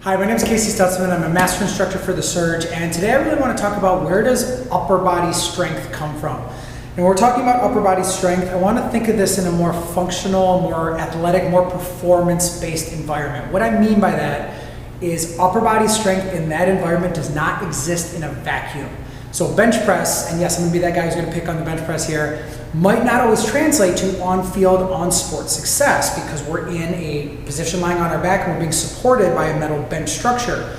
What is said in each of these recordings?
Hi, my name is Casey Stutzman. I'm a master instructor for the Surge, and today I really want to talk about where does upper body strength come from. And when we're talking about upper body strength, I want to think of this in a more functional, more athletic, more performance-based environment. What I mean by that is upper body strength in that environment does not exist in a vacuum. So bench press, and yes, I'm going to be that guy who's going to pick on the bench press here, might not always translate to on-field, on-sport success because we're in a position lying on our back and we're being supported by a metal bench structure.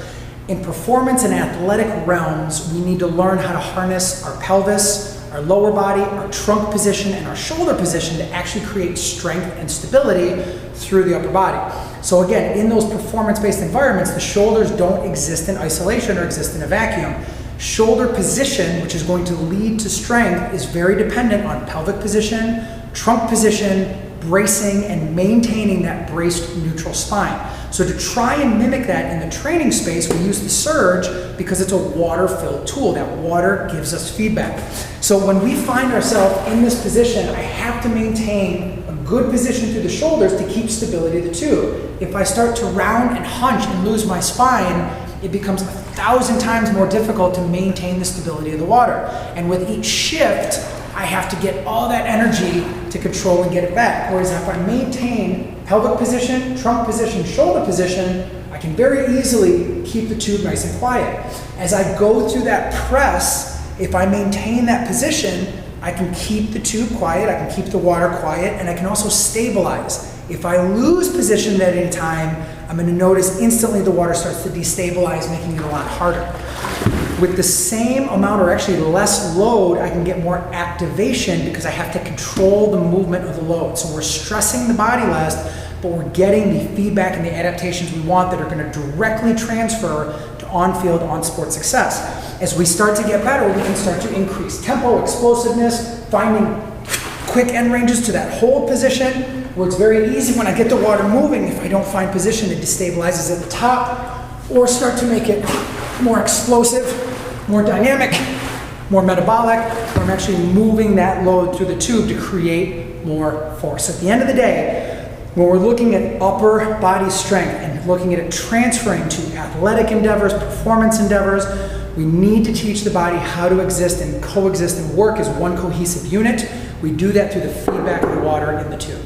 In performance and athletic realms, we need to learn how to harness our pelvis, our lower body, our trunk position, and our shoulder position to actually create strength and stability through the upper body. So again, in those performance-based environments, the shoulders don't exist in isolation or exist in a vacuum. Shoulder position, which is going to lead to strength, is very dependent on pelvic position, trunk position, bracing, and maintaining that braced neutral spine. So to try and mimic that in the training space, we use the Surge because it's a water-filled tool. That water gives us feedback. So when we find ourselves in this position, I have to maintain a good position through the shoulders to keep stability of the tube. If I start to round and hunch and lose my spine, it becomes 1,000 times more difficult to maintain the stability of the water. And with each shift, I have to get all that energy to control and get it back. Whereas if I maintain pelvic position, trunk position, shoulder position, I can very easily keep the tube nice and quiet. As I go through that press, if I maintain that position, I can keep the tube quiet, I can keep the water quiet, and I can also stabilize. If I lose position at any time, I'm going to notice instantly the water starts to destabilize, making it a lot harder. With the same amount or actually less load, I can get more activation because I have to control the movement of the load. So we're stressing the body less, but we're getting the feedback and the adaptations we want that are going to directly transfer to on-field, on-sport success. As we start to get better, we can start to increase tempo, explosiveness, finding quick end ranges to that hold position, where it's very easy when I get the water moving, if I don't find position, it destabilizes at the top, or start to make it more explosive, more dynamic, more metabolic, where I'm actually moving that load through the tube to create more force. At the end of the day, when we're looking at upper body strength and looking at it transferring to athletic endeavors, performance endeavors, we need to teach the body how to exist and coexist and work as one cohesive unit. We do that through the feedback of the water in the tube.